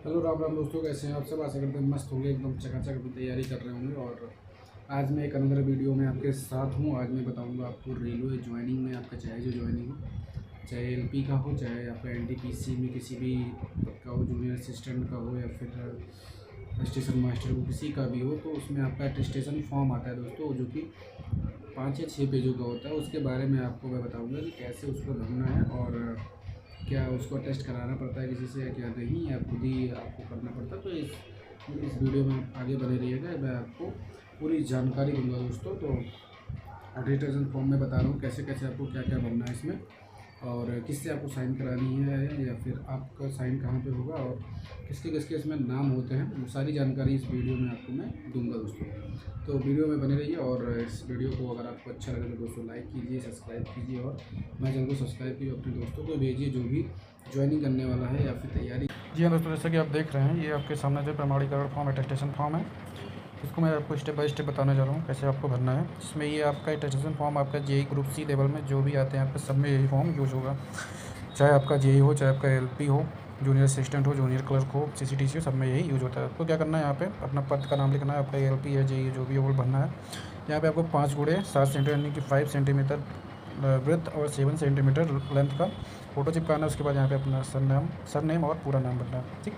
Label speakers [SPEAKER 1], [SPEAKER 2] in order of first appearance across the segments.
[SPEAKER 1] Hello Ram Ram दोस्तों, कैसे हैं आप सब। आशा करते हैं मस्त होंगे, एकदम चकाचक अपनी तैयारी कर रहे होंगे। और आज मैं एक अनदर वीडियो में आपके साथ हूँ। आज मैं बताऊंगा आपको रेलवे ज्वाइनिंग में आपका चाहे जो ज्वाइनिंग हो, चाहे एलपी का हो, चाहे आपका एनटीपीसी में किसी भी पद का हो, जूनियर असिस्टेंट का हो या फिर स्टेशन मास्टर को किसी का भी हो, तो उसमें आपका अटेस्टेशन फॉर्म आता है दोस्तों, जो कि 5 या 6 पेजों का होता है। उसके बारे में आपको मैं बताऊँगा कि कैसे उसको भरना है और क्या उसको टेस्ट कराना पड़ता है किसी से या क्या नहीं, या खुद ही आपको करना पड़ता है। तो इस वीडियो में आप आगे बने रहिएगा, मैं आपको पूरी जानकारी दूंगा दोस्तों। तो रजिस्ट्रेशन फॉर्म में बता रहा हूँ कैसे कैसे आपको क्या क्या भरना है इसमें, और किससे आपको साइन करानी है या फिर आपका साइन कहाँ पे होगा, और किसके किसके इसमें नाम होते हैं, वो सारी जानकारी इस वीडियो में आपको मैं दूंगा दोस्तों। तो वीडियो में बने रहिए, और इस वीडियो को अगर आपको अच्छा लगे तो दोस्तों लाइक कीजिए, सब्सक्राइब कीजिए, और मैं चैनल को सब्सक्राइब कीजिए, अपने दोस्तों को भेजिए जो भी ज्वाइनिंग करने वाला है या फिर तैयारी। जी हाँ दोस्तों, जैसा कि आप देख रहे हैं, ये आपके सामने जो प्रमाणीकरण फॉर्म अटेस्टेशन फॉर्म है, इसको मैं आपको स्टेप बाय स्टेप बताने जा रहा हूँ कैसे आपको भरना है। इसमें ये आपका अटेस्टेशन फॉर्म आपका जेई ग्रुप सी लेवल में जो भी आते हैं आपके सब में यही फॉर्म यूज़ होगा। चाहे आपका जेई हो, चाहे आपका एलपी हो, जूनियर असिस्टेंट हो, जूनियर क्लर्क हो, सीसीटीसी हो, सब में यही यूज़ होता है। आपको क्या करना है, यहाँ पे अपना पद का नाम लिखना है, आपका एलपी है, जेई जो भी है वो भरना है। यहाँ पे आपको 5x7 यानी कि 5 सेंटीमीटर ब्रेथ और 7 सेंटीमीटर लेंथ का फ़ोटो चिपकाना है। उसके बाद यहाँ पे अपना सरनेम और पूरा नाम भरना है, ठीक।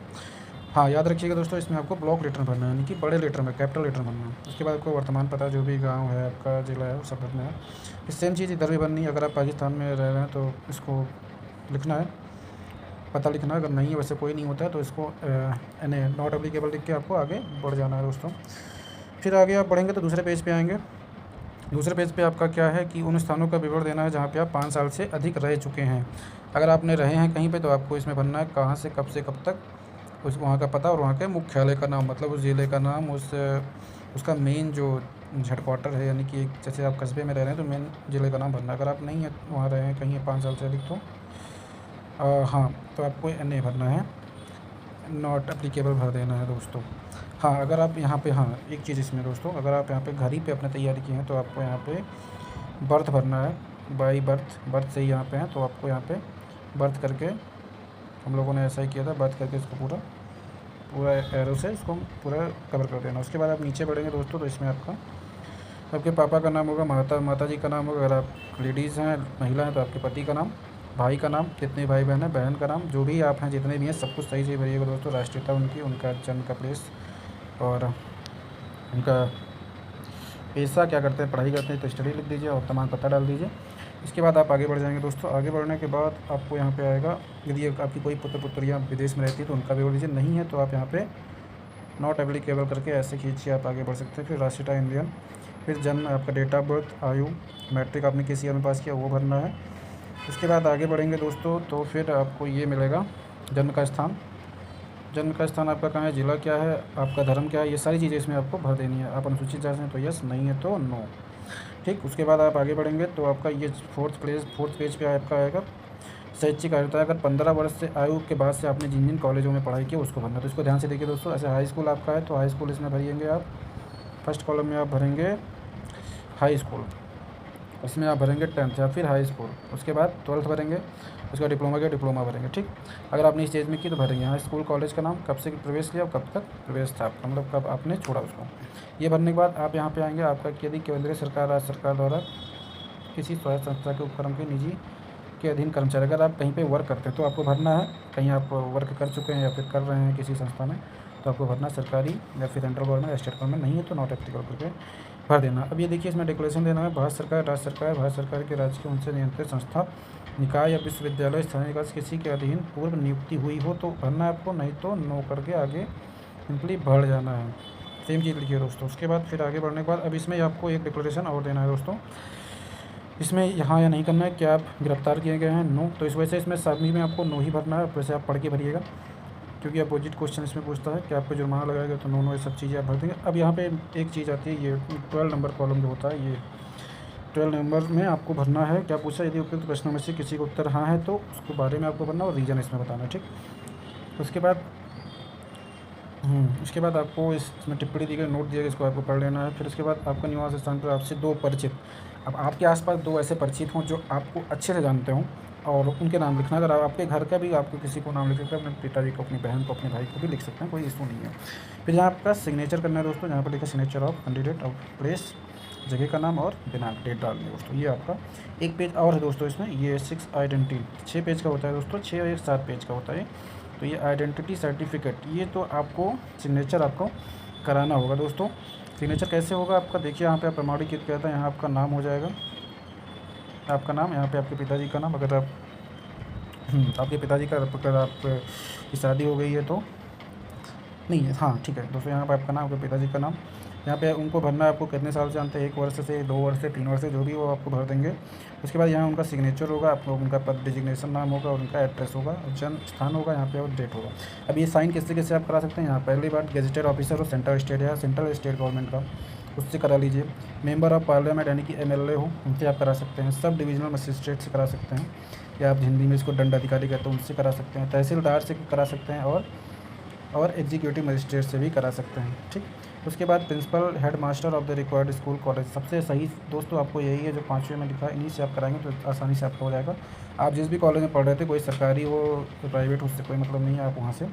[SPEAKER 1] हाँ, याद रखिएगा दोस्तों, इसमें आपको ब्लॉक लेटर भरना है, यानी कि बड़े लेटर में, कैपिटल लेटर भरना है। उसके बाद आपको वर्तमान पता जो भी गांव है आपका, ज़िला है, वो सब भरना है। इस सेम चीज़ इधर भी भरनी है। अगर आप पाकिस्तान में रह रहे हैं तो इसको लिखना है, पता लिखना है। अगर नहीं है, वैसे कोई नहीं होता है, तो इसको नॉट एप्लीकेबल लिख के आपको आगे बढ़ जाना है दोस्तों। फिर आगे आप बढ़ेंगे तो दूसरे पेज पे आएंगे। दूसरे पेज पे आपका क्या है कि उन स्थानों का विवरण देना है जहाँ पे आप 5 साल से अधिक रह चुके हैं। अगर आपने रहे हैं कहीं पे तो आपको इसमें भरना है कहाँ से कब से कब तक, उस वहाँ का पता और वहाँ के मुख्यालय का नाम, मतलब उस ज़िले का नाम, उसका मेन जो हेडक्वार्टर है, यानी कि जैसे आप कस्बे में रह रहे हैं तो मेन ज़िले का नाम भरना है। अगर आप नहीं है वहाँ रहे हैं कहीं 5 साल से अधिक, तो हाँ, तो आपको NA भरना है, नॉट एप्लीकेबल भर देना है दोस्तों। हाँ, अगर आप यहाँ पे, हाँ एक चीज़ इसमें दोस्तों, अगर आप यहाँ पे घर ही पे अपने तैयारी की हैं तो आपको यहाँ पे बर्थ भरना है, बाई बर्थ से ही यहाँ पे हैं, तो आपको यहाँ पे बर्थ करके, हम लोगों ने ऐसा ही किया था, बर्थ करके इसको पूरा पूरा एरो से इसको पूरा कवर कर देना। उसके बाद आप नीचे बढ़ेंगे दोस्तों, तो इसमें आपके पापा का नाम होगा, माता जी का नाम होगा। अगर आप लेडीज़ हैं, महिला हैं, तो आपके पति का नाम, भाई का नाम, कितने भाई बहन हैं, बहन का नाम, जो भी आप हैं, जितने भी हैं, सब कुछ सही से भरिएगा दोस्तों। राष्ट्रीयता उनकी, उनका जन्म का प्लेस, और उनका पेशा क्या करते हैं, पढ़ाई करते हैं तो स्टडी लिख दीजिए, और तमाम पता डाल दीजिए। इसके बाद आप आगे बढ़ जाएंगे दोस्तों। आगे बढ़ने के बाद आपको यहाँ पे आएगा, यदि आपकी कोई पुत्र पुत्रियाँ विदेश में रहती है तो उनका भी बोल दीजिए, नहीं है तो आप यहाँ पे नॉट एप्लीकेबल करके ऐसे खींचिए, आप आगे बढ़ सकते हैं। फिर राष्ट्रीयता इंडियन, फिर जन्म, आपका डेट ऑफ बर्थ, आयु, मैट्रिक आपने किस ईयर में पास किया वो भरना है। उसके बाद आगे बढ़ेंगे दोस्तों, तो फिर आपको ये मिलेगा जन्म का स्थान, जन्म का स्थान आपका कहाँ है, ज़िला क्या है, आपका धर्म क्या है, ये सारी चीज़ें इसमें आपको भर देनी है। आप अनुसूचित जाति हैं तो यस, नहीं है तो नो, ठीक। उसके बाद आप आगे बढ़ेंगे तो आपका ये फोर्थ पेज पे आपका आएगा शैक्षिक आयु। अगर 15 वर्ष से आयु के बाद से आपने जिन जिन कॉलेजों में पढ़ाई की उसको भरना, तो इसको ध्यान से देखिए दोस्तों। ऐसे हाई स्कूल आपका है तो हाई स्कूल इसमें भरिएंगे आप, फर्स्ट कॉलम में आप भरेंगे हाई स्कूल, इसमें आप भरेंगे 10th या फिर हाई स्कूल। उसके बाद 12th भरेंगे, उसका डिप्लोमा का डिप्लोमा भरेंगे, ठीक। अगर आपने इस स्टेज में की तो भरेंगे यहाँ स्कूल कॉलेज का नाम, कब से प्रवेश लिया, कब तक प्रवेश था आपका, मतलब कब आपने छोड़ा उसको। ये भरने के बाद आप यहाँ पे आएंगे, आपका यदि केंद्रीय सरकार, राज्य सरकार द्वारा किसी स्वायत्त संस्था के उपक्रम के निजी के अधीन कर्मचारी, अगर आप कहीं पे वर्क करते हैं तो आपको भरना है। कहीं आप वर्क कर चुके हैं या फिर कर रहे हैं किसी संस्था में, तो आपको भरना सरकारी या फिर सेंट्रल गवर्नमेंट या स्टेट गवर्नमेंट, नहीं है तो नॉट एप्लीकेबल करके भर देना। अब ये देखिए, इसमें डिक्लेरेशन देना है, भारत सरकार, राज्य सरकार, भारत सरकार के राज्य के उनसे नियंत्रित संस्था, निकाय या विश्वविद्यालय, स्थानीय निकाय किसी के अधीन पूर्व नियुक्ति हुई हो तो भरना है आपको, नहीं तो नो करके आगे सिंपली बढ़ जाना है। सेम चीज़ लिखिए दोस्तों। उसके बाद फिर आगे बढ़ने के बाद अब इसमें आपको एक डिक्लेरेशन और देना है दोस्तों। इसमें यहाँ या नहीं करना है, क्या आप गिरफ्तार किए गए हैं, नो, तो इस वजह से इसमें सभी में आपको नो ही भरना है। वैसे आप पढ़ के भरिएगा, क्योंकि अपोजिट क्वेश्चन इसमें पूछता है कि आपको जुर्माना लगाएगा, तो नो ये सब चीज़ें आप भर देंगे। अब यहाँ पे एक चीज़ आती है, ये 12 नंबर कॉलम जो होता है, ये 12 नंबर में आपको भरना है, क्या पूछा, यदि उपयुक्त प्रश्नों में से किसी का उत्तर हाँ है तो उसके बारे में आपको भरना और रीज़न इसमें बताना है, ठीक। उसके बाद उसके बाद आपको इसमें टिप्पणी दी गई, नोट दिया गया, इसको आपको पढ़ लेना है। फिर उसके बाद आपका निवास स्थान पर आपसे 2 परिचित, अब आपके आसपास 2 ऐसे परिचित हों जो आपको अच्छे से जानते हों और उनके नाम लिखना। अगर आपके घर का भी आपको किसी को नाम लिख सकते हैं, अपने पिताजी को, अपनी बहन को, अपने भाई को भी लिख सकते हैं, कोई इशू नहीं है। फिर यहाँ आपका सिग्नेचर करना है दोस्तों, जहाँ पर लिखा signature of candidate of place, जगह का नाम और दिनांक, डेट डालनी है दोस्तों। ये आपका एक पेज और है दोस्तों इसमें, ये 6 आइडेंटिटी, 6 पेज का होता है दोस्तों, 6 और 1 7 पेज का होता है। तो ये आइडेंटिटी सर्टिफिकेट, ये तो आपको सिग्नेचर आपको कराना होगा दोस्तों। सिग्नेचर कैसे होगा आपका, देखिए यहाँ पे आप प्रमाणीकृत करता है, यहाँ आपका नाम हो जाएगा, आपका नाम, यहाँ पे आपके पिताजी का नाम, अगर आप आपके पिताजी का, अगर आप की शादी हो गई है तो नहीं है, हाँ ठीक है दोस्तों, यहाँ पर आपका नाम, आपके पिताजी का नाम, यहाँ पे उनको भरना है। आपको कितने साल से जानते हैं, 1 वर्ष से, 2 वर्ष से, 3 वर्ष से, जो भी वो आपको भर देंगे। उसके बाद यहाँ उनका सिग्नेचर होगा, आपको उनका पद, डिजिग्नेशन नाम होगा, उनका एड्रेस होगा, जन्म स्थान होगा यहाँ पे और डेट होगा। अब ये साइन किससे किससे आप करा सकते हैं, यहाँ पहली बात गेजेटेड ऑफिसर और सेंट्रल स्टेट या सेंट्रल स्टेट गवर्नमेंट का, उससे करा लीजिए। मेंबर ऑफ पार्लियामेंट यानी कि MLA हो, उनसे आप करा सकते हैं। सब डिविजनल मजिस्ट्रेट से करा सकते हैं, या आप हिंदी में इसको दंड अधिकारी कहते हैं, उनसे करा सकते हैं। तहसीलदार से करा सकते हैं और एग्जीक्यूटिव मजिस्ट्रेट से भी करा सकते हैं, ठीक। उसके बाद principal, head master of the required school college, सबसे सही दोस्तों आपको यही है जो 5वें में लिखा है, इन्हीं से आप कराएंगे तो आसानी से आपका हो जाएगा। आप जिस भी कॉलेज में पढ़ रहे थे, कोई सरकारी हो तो प्राइवेट, उससे कोई मतलब नहीं है, आप वहाँ से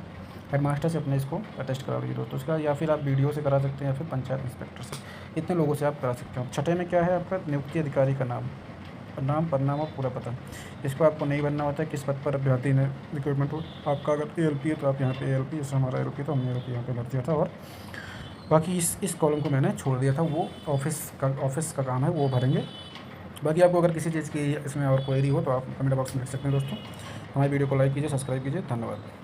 [SPEAKER 1] हेड मास्टर से अपने इसको अटेस्ट करा लीजिए दोस्तों। उसका या फिर आप BDO से करा सकते हैं या फिर पंचायत इंस्पेक्टर से, इतने लोगों से आप करा सकते हो। छठे में क्या है आपका, नियुक्ति अधिकारी का नाम, पदनाम और पूरा पता, इसको आपको नहीं बनना होता है, किस पद पर अभ्यर्थी ने रिक्रूटमेंट हो। आपका अगर ALP है तो आप यहाँ पे ALP, जैसे हमारा ALP तो हमने ALP यहाँ पे भर दिया था, और बाकी इस कॉलम को मैंने छोड़ दिया था, वो ऑफिस का काम है, वो भरेंगे। बाकी आपको अगर किसी चीज़ की इसमें और क्वेरी हो तो आप कमेंट बॉक्स में लिख सकते हैं दोस्तों। हमारी वीडियो को लाइक कीजिए, सब्सक्राइब कीजिए, धन्यवाद।